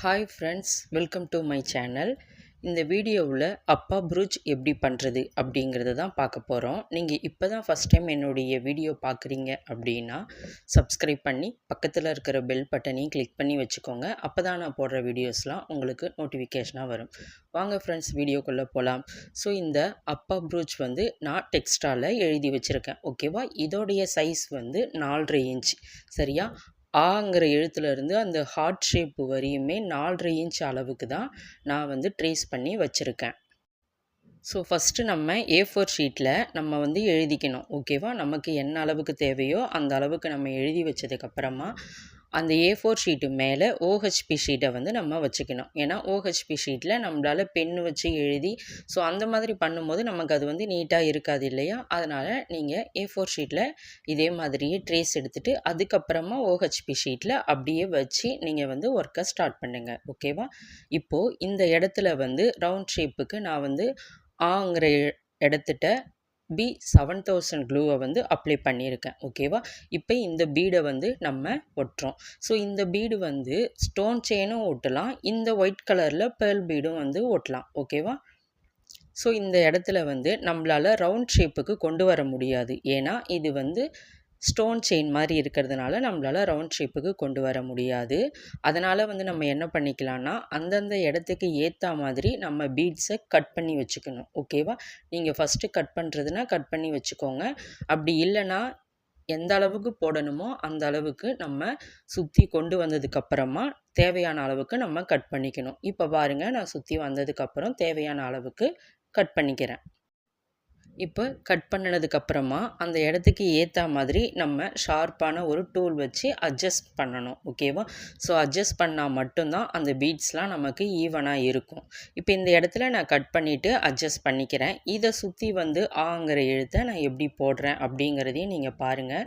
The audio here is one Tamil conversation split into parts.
Hi friends, welcome to my channel. இந்த வீடியோவில் அப்பா ப்ரூச் எப்படி பண்ணுறது அப்படிங்கிறது தான் பார்க்க போகிறோம். நீங்கள் இப்போ தான் ஃபஸ்ட் டைம் என்னுடைய வீடியோ பார்க்குறீங்க அப்படின்னா சப்ஸ்கிரைப் பண்ணி பக்கத்தில் இருக்கிற பெல் பட்டனையும் கிளிக் பண்ணி வச்சுக்கோங்க. அப்போ தான் நான் போடுற வீடியோஸ்லாம் உங்களுக்கு நோட்டிஃபிகேஷனாக வரும். வாங்க ஃப்ரெண்ட்ஸ், வீடியோக்குள்ளே போகலாம். ஸோ இந்த அப்பா ப்ரூச் வந்து நான் டெக்ஸ்டாவில் எழுதி வச்சுருக்கேன். ஓகேவா? இதோடைய சைஸ் வந்து 4.5 இன்ச். சரியா? ஆங்கிற எழுத்துலேருந்து அந்த ஹார்ட் ஷேப் வரையுமே 4.5 இன்ச் அளவுக்கு தான் நான் வந்து ட்ரேஸ் பண்ணி வச்சுருக்கேன். ஸோ ஃபஸ்ட்டு நம்ம A4 ஷீட்டில் நம்ம வந்து எழுதிக்கணும். ஓகேவா? நமக்கு என்ன அளவுக்கு தேவையோ அந்த அளவுக்கு நம்ம எழுதி வச்சதுக்கப்புறமா அந்த A4 ஷீட்டு மேலே OHP ஷீட்டை வந்து நம்ம வச்சுக்கணும். ஏன்னா OHP ஷீட்டில் நம்மளால் பென்னு வச்சு எழுதி ஸோ அந்த மாதிரி பண்ணும்போது நமக்கு அது வந்து நீட்டாக இருக்காது இல்லையா? அதனால் நீங்கள் A4 ஷீட்டில் இதே மாதிரியே ட்ரேஸ் எடுத்துகிட்டு அதுக்கப்புறமா OHP ஷீட்டில் அப்படியே வச்சு நீங்கள் வந்து ஒர்க்கை ஸ்டார்ட் பண்ணுங்கள். ஓகேவா? இப்போது இந்த இடத்துல வந்து ரவுண்ட் ஷேப்புக்கு நான் வந்து ஆங்கிற இடத்துட்ட B7000 க்ளூவை வந்து அப்ளை பண்ணியிருக்கேன். ஓகேவா? இப்போ இந்த பீடை வந்து நம்ம ஒட்டுறோம். ஸோ இந்த பீடு வந்து ஸ்டோன் செயினும் ஒட்டலாம், இந்த ஒயிட் கலரில் பேர்ல் பீடும் வந்து ஒட்டலாம். ஓகேவா? ஸோ இந்த இடத்துல வந்து நம்மளால் ரவுண்ட் ஷேப்புக்கு கொண்டு வர முடியாது. ஏன்னா இது வந்து ஸ்டோன் செயின் மாதிரி இருக்கிறதுனால நம்மளால் ரவுண்ட் ஷேப்புக்கு கொண்டு வர முடியாது. அதனால் வந்து நம்ம என்ன பண்ணிக்கலாம்னா அந்தந்த இடத்துக்கு ஏற்ற மாதிரி நம்ம பீட்ஸை கட் பண்ணி வச்சுக்கணும். ஓகேவா? நீங்கள் ஃபஸ்ட்டு கட் பண்ணுறதுனா கட் பண்ணி வச்சுக்கோங்க. அப்படி இல்லைன்னா எந்த அளவுக்கு போடணுமோ அந்த அளவுக்கு நம்ம சுற்றி கொண்டு வந்ததுக்கப்புறமா தேவையான அளவுக்கு நம்ம கட் பண்ணிக்கணும். இப்போ பாருங்கள், நான் சுற்றி வந்ததுக்கப்புறம் தேவையான அளவுக்கு கட் பண்ணிக்கிறேன். இப்போ கட் பண்ணினதுக்கப்புறமா அந்த இடத்துக்கு ஏற்ற மாதிரி நம்ம ஷார்ப்பான ஒரு டூல் வச்சு அட்ஜஸ்ட் பண்ணணும். ஓகேவா? ஸோ அட்ஜஸ்ட் பண்ணால் மட்டும்தான் அந்த பீட்ஸ்லாம் நமக்கு ஈவனாக இருக்கும். இப்போ இந்த இடத்துல நான் கட் பண்ணிவிட்டு அட்ஜஸ்ட் பண்ணிக்கிறேன். இதை சுற்றி வந்து ஆங்கிற எழுத்தை நான் எப்படி போடுறேன் அப்படிங்கிறதையும் நீங்கள் பாருங்கள்.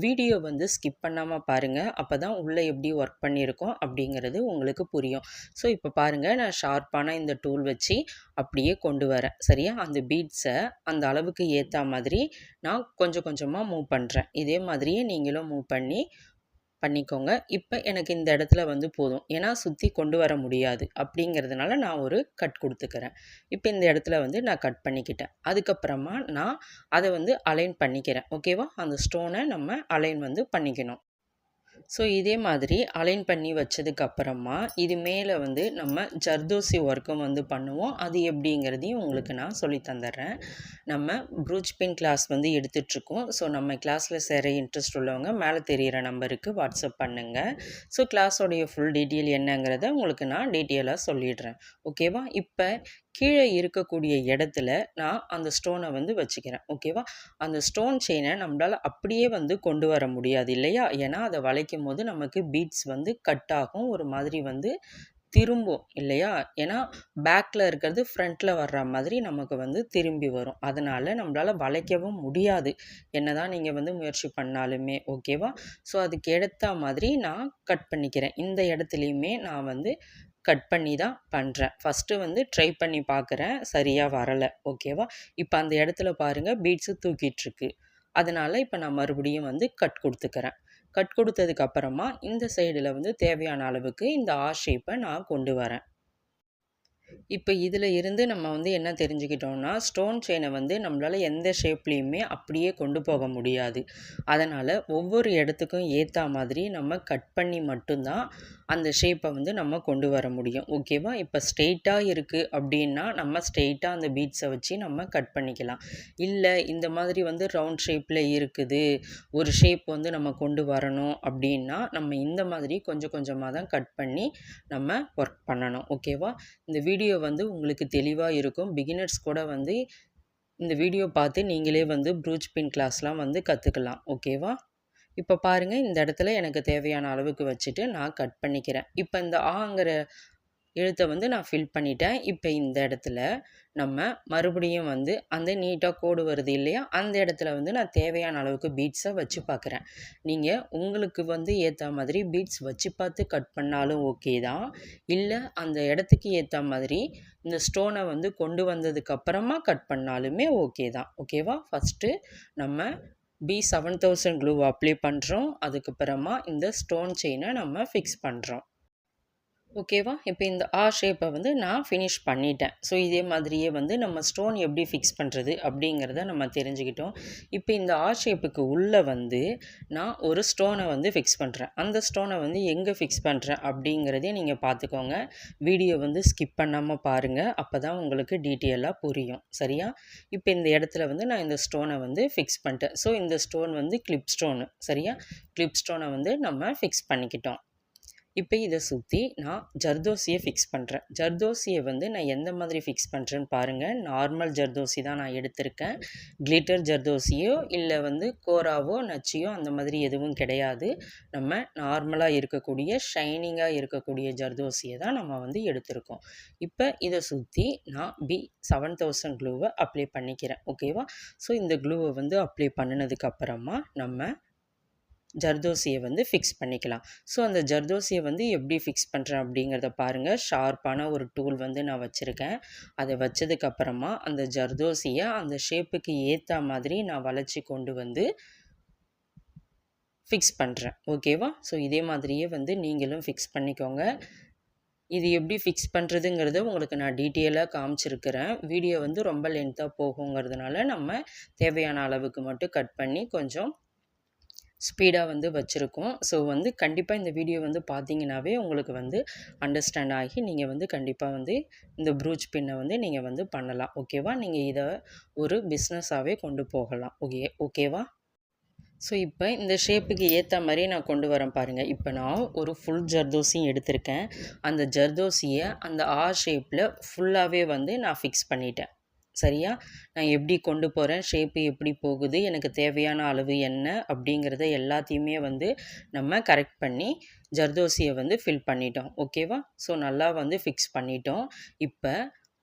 வீடியோ வந்து ஸ்கிப் பண்ணாமல் பாருங்கள். அப்போ தான் உள்ளே எப்படி ஒர்க் பண்ணியிருக்கோம் அப்படிங்கிறது உங்களுக்கு புரியும். ஸோ இப்போ பாருங்கள், நான் ஷார்ப்பான இந்த டூல் வச்சு அப்படியே கொண்டு வரேன். சரியா? அந்த பீட்ஸை அந்த அளவுக்கு ஏற்ற மாதிரி நான் கொஞ்சம் கொஞ்சமாக மூவ் பண்ணுறேன். இதே மாதிரியே நீங்களும் மூவ் பண்ணிக்கோங்க. இப்போ எனக்கு இந்த இடத்துல வந்து போதும். ஏன்னா சுற்றி கொண்டு வர முடியாது அப்படிங்கிறதுனால நான் ஒரு கட் கொடுத்துக்கிறேன். இப்போ இந்த இடத்துல வந்து நான் கட் பண்ணிக்கிட்டேன். அதுக்கப்புறமா நான் அதை வந்து அலைன் பண்ணிக்கிறேன். ஓகேவா? அந்த ஸ்டோனை நம்ம அலைன் வந்து பண்ணிக்கணும். ஸோ இதே மாதிரி அலைன் பண்ணி வச்சதுக்கப்புறமா இது மேலே வந்து நம்ம ஜர்தோசி ஒர்க்கும் வந்து பண்ணுவோம். அது எப்படிங்கிறதையும் உங்களுக்கு நான் சொல்லி தந்துடுறேன். நம்ம ப்ரூச் பின் கிளாஸ் வந்து எடுத்துகிட்ருக்கோம். ஸோ நம்ம கிளாஸில் சேர இன்ட்ரெஸ்ட் உள்ளவங்க மேலே தெரிகிற நம்பருக்கு வாட்ஸ்அப் பண்ணுங்கள். ஸோ கிளாஸோடைய ஃபுல் டீட்டெயில் என்னங்கிறத உங்களுக்கு நான் டீட்டெயிலாக சொல்லிடுறேன். ஓகேவா? இப்போ கீழே இருக்கக்கூடிய இடத்துல நான் அந்த ஸ்டோனை வந்து வச்சுக்கிறேன். ஓகேவா? அந்த ஸ்டோன் செயினை நம்மளால் அப்படியே வந்து கொண்டு வர முடியாது இல்லையா? ஏன்னா அதை வளைக்கும் போது நமக்கு பீட்ஸ் வந்து கட் ஆகும், ஒரு மாதிரி வந்து திரும்பும் இல்லையா? ஏன்னா பேக்கில் இருக்கிறது ஃப்ரண்ட்டில் வர்ற மாதிரி நமக்கு வந்து திரும்பி வரும். அதனால் நம்மளால் வளைக்கவும் முடியாது, என்ன தான் நீங்கள் வந்து முயற்சி பண்ணாலுமே. ஓகேவா? ஸோ அதுக்கு ஏற்ற மாதிரி நான் கட் பண்ணிக்கிறேன். இந்த இடத்துலையுமே நான் வந்து கட் பண்ணி தான் பண்ணுறேன். ஃபஸ்ட்டு வந்து ட்ரை பண்ணி பார்க்குறேன், சரியாக வரலை. ஓகேவா? இப்போ அந்த இடத்துல பாருங்கள், பீட்ஸு தூக்கிட்டுருக்கு. அதனால் இப்போ நான் மறுபடியும் வந்து கட் கொடுத்துக்கிறேன். கட் கொடுத்ததுக்கப்புறமா இந்த சைடில் வந்து தேவையான அளவுக்கு இந்த ஆர் ஷேப்பை நான் கொண்டு வரேன். இப்போ இதில் இருந்து நம்ம வந்து என்ன தெரிஞ்சுக்கிட்டோம்னா, ஸ்டோன் செயினை வந்து நம்மளால் எந்த ஷேப்லேயுமே அப்படியே கொண்டு போக முடியாது. அதனால் ஒவ்வொரு இடத்துக்கும் ஏற்ற மாதிரி நம்ம கட் பண்ணி மட்டும்தான் அந்த ஷேப்பை வந்து நம்ம கொண்டு வர முடியும். ஓகேவா? இப்போ ஸ்ட்ரெயிட்டாக இருக்குது அப்படின்னா நம்ம ஸ்ட்ரெயிட்டாக அந்த பீட்ஸை வச்சு நம்ம கட் பண்ணிக்கலாம். இல்லை இந்த மாதிரி வந்து ரவுண்ட் ஷேப்பில் இருக்குது, ஒரு ஷேப் வந்து நம்ம கொண்டு வரணும் அப்படின்னா நம்ம இந்த மாதிரி கொஞ்சம் கொஞ்சமாக தான் கட் பண்ணி நம்ம ஒர்க் பண்ணணும். ஓகேவா? இந்த வீடியோ வந்து உங்களுக்கு தெளிவாக இருக்கும். பிகினர்ஸ் கூட வந்து இந்த வீடியோ பார்த்து நீங்களே வந்து ப்ரூச் பின் கிளாஸ்லாம் வந்து கற்றுக்கலாம். ஓகேவா? இப்போ பாருங்கள், இந்த இடத்துல எனக்கு தேவையான அளவுக்கு வச்சுட்டு நான் கட் பண்ணிக்கிறேன். இப்போ இந்த ஆங்கிற எழுத்தை வந்து நான் ஃபில் பண்ணிட்டேன். இப்போ இந்த இடத்துல நம்ம மறுபடியும் வந்து அந்த நீட்டாக கோடு வருது இல்லையா? அந்த இடத்துல வந்து நான் தேவையான அளவுக்கு பீட்ஸை வச்சு பார்க்குறேன். நீங்கள் உங்களுக்கு வந்து ஏற்ற மாதிரி பீட்ஸ் வச்சு பார்த்து கட் பண்ணாலும் ஓகே தான். இல்லை அந்த இடத்துக்கு ஏற்ற மாதிரி இந்த ஸ்டோனை வந்து கொண்டு வந்ததுக்கப்புறமா கட் பண்ணாலுமே ஓகே தான். ஓகேவா? ஃபஸ்ட்டு நம்ம B7000 க்ளூ அப்ளை பண்ணுறோம். அதுக்கப்புறமா இந்த ஸ்டோன் செயினை நம்ம ஃபிக்ஸ் பண்ணுறோம். ஓகேவா? இப்போ இந்த ஷேப்பை வந்து நான் ஃபினிஷ் பண்ணிட்டேன். ஸோ இதே மாதிரியே வந்து நம்ம ஸ்டோன் எப்படி ஃபிக்ஸ் பண்ணுறது அப்படிங்கிறத நம்ம தெரிஞ்சுக்கிட்டோம். இப்போ இந்த ஷேப்புக்கு உள்ளே வந்து நான் ஒரு ஸ்டோனை வந்து ஃபிக்ஸ் பண்ணுறேன். அந்த ஸ்டோனை வந்து எங்கே ஃபிக்ஸ் பண்ணுறேன் அப்படிங்கிறதையும் நீங்கள் பார்த்துக்கோங்க. வீடியோ வந்து ஸ்கிப் பண்ணாமல் பாருங்கள். அப்போ தான் உங்களுக்கு டீட்டெயிலாக புரியும். சரியா? இப்போ இந்த இடத்துல வந்து நான் இந்த ஸ்டோனை வந்து ஃபிக்ஸ் பண்ணிட்டேன். ஸோ இந்த ஸ்டோன் வந்து கிளிப் ஸ்டோனு. சரியா? கிளிப் ஸ்டோனை வந்து நம்ம ஃபிக்ஸ் பண்ணிக்கிட்டோம். இப்போ இதை சுற்றி நான் ஜர்தோசியை ஃபிக்ஸ் பண்ணுறேன். ஜர்தோசியை வந்து நான் எந்த மாதிரி ஃபிக்ஸ் பண்ணுறேன்னு பாருங்கள். நார்மல் ஜர்தோசி தான் நான் எடுத்திருக்கேன். கிளிட்டர் ஜர்தோசியோ இல்லை வந்து கோராவோ நச்சியோ அந்த மாதிரி எதுவும் கிடையாது. நம்ம நார்மலாக இருக்கக்கூடிய ஷைனிங்காக இருக்கக்கூடிய ஜர்தோசியை தான் நம்ம வந்து எடுத்திருக்கோம். இப்போ இதை சுற்றி நான் B7000 க்ளூவை அப்ளை பண்ணிக்கிறேன். ஓகேவா? ஸோ இந்த க்ளூவை வந்து அப்ளை பண்ணினதுக்கப்புறமா நம்ம ஜர்தோசியை வந்து ஃபிக்ஸ் பண்ணிக்கலாம். ஸோ அந்த ஜர்தோசியை வந்து எப்படி ஃபிக்ஸ் பண்ணுறேன் அப்படிங்கிறத பாருங்கள். ஷார்ப்பான ஒரு டூல் வந்து நான் வச்சுருக்கேன். அதை வச்சதுக்கப்புறமா அந்த ஜர்தோசியை அந்த ஷேப்புக்கு ஏற்ற மாதிரி நான் வளைச்சி கொண்டு வந்து ஃபிக்ஸ் பண்ணுறேன். ஓகேவா? ஸோ இதே மாதிரியே வந்து நீங்களும் ஃபிக்ஸ் பண்ணிக்கோங்க. இது எப்படி ஃபிக்ஸ் பண்ணுறதுங்கிறத உங்களுக்கு நான் டீட்டெயிலாக காமிச்சிருக்கிறேன். வீடியோ வந்து ரொம்ப லென்த்தாக போகுங்கிறதுனால நம்ம தேவையான அளவுக்கு மட்டும் கட் பண்ணி கொஞ்சம் ஸ்பீடாக வந்து வச்சுருக்கோம். ஸோ வந்து கண்டிப்பாக இந்த வீடியோ வந்து பார்த்தீங்கன்னாவே உங்களுக்கு வந்து அண்டர்ஸ்டாண்ட் ஆகி நீங்கள் வந்து கண்டிப்பாக வந்து இந்த ப்ரூச் பின்னை வந்து நீங்கள் வந்து பண்ணலாம். ஓகேவா? நீங்கள் இதை ஒரு பிஸ்னஸாகவே கொண்டு போகலாம். ஓகேவா? ஸோ இப்போ இந்த ஷேப்புக்கு ஏற்ற மாதிரி நான் கொண்டு வரேன் பாருங்கள். இப்போ நான் ஒரு ஃபுல் ஜர்தோசியும் எடுத்திருக்கேன். அந்த ஜர்தோசியை அந்த ஷேப்பில் ஃபுல்லாகவே வந்து நான் ஃபிக்ஸ் பண்ணிட்டேன். சரியா? நான் எப்படி கொண்டு போகிறேன், ஷேப்பு எப்படி போகுது, எனக்கு தேவையான அளவு என்ன அப்படிங்கிறத எல்லாத்தையுமே வந்து நம்ம கரெக்ட் பண்ணி ஜர்தோசியை வந்து ஃபில் பண்ணிட்டோம். ஓகேவா? ஸோ நல்லா வந்து ஃபிக்ஸ் பண்ணிட்டோம். இப்போ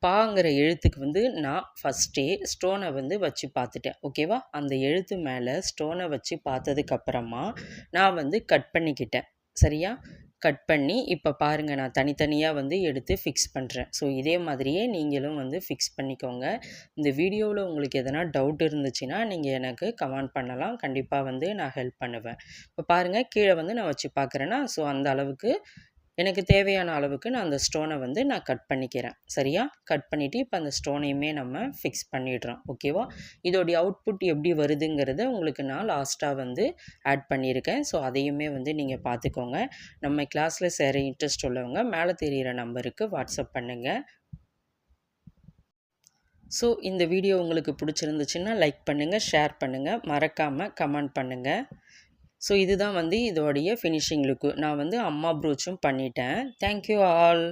பாங்கிற எழுத்துக்கு வந்து நான் ஃபஸ்ட்டே ஸ்டோனை வந்து வச்சு பார்த்துட்டேன். ஓகேவா? அந்த எழுத்து மேலே ஸ்டோனை வச்சு பார்த்ததுக்கப்புறமா நான் வந்து கட் பண்ணிக்கிட்டேன். சரியா? கட் பண்ணி இப்போ பாருங்கள், நான் தனித்தனியாக வந்து எடுத்து ஃபிக்ஸ் பண்ணுறேன். ஸோ இதே மாதிரியே நீங்களும் வந்து ஃபிக்ஸ் பண்ணிக்கோங்க. இந்த வீடியோவில் உங்களுக்கு எதனா டவுட் இருந்துச்சுன்னா நீங்கள் எனக்கு கமெண்ட் பண்ணலாம். கண்டிப்பாக வந்து நான் ஹெல்ப் பண்ணுவேன். இப்போ பாருங்கள், கீழே வந்து நான் வச்சு பார்க்குறேன்னா, ஸோ அந்த அளவுக்கு எனக்கு தேவையான அளவுக்கு நான் அந்த ஸ்டோனை வந்து நான் கட் பண்ணிக்கிறேன். சரியா? கட் பண்ணிவிட்டு இப்போ அந்த ஸ்டோனையுமே நம்ம ஃபிக்ஸ் பண்ணிடுறோம். ஓகேவா? இதோடைய அவுட்புட் எப்படி வருதுங்கிறத உங்களுக்கு நான் லாஸ்ட்டாக வந்து ஆட் பண்ணியிருக்கேன். ஸோ அதையுமே வந்து நீங்கள் பார்த்துக்கோங்க. நம்ம கிளாஸில் சேர இன்ட்ரெஸ்ட் உள்ளவங்க மேலே தெரிகிற நம்பருக்கு வாட்ஸ்அப் பண்ணுங்கள். ஸோ இந்த வீடியோ உங்களுக்கு பிடிச்சிருந்துச்சுன்னா லைக் பண்ணுங்கள், ஷேர் பண்ணுங்கள், மறக்காமல் கமெண்ட் பண்ணுங்கள். ஸோ இதுதான் வந்து இதோடைய ஃபினிஷிங் லுக்கு. நான் வந்து அம்மா ப்ரூச்சும் பண்ணிட்டேன். Thank you all.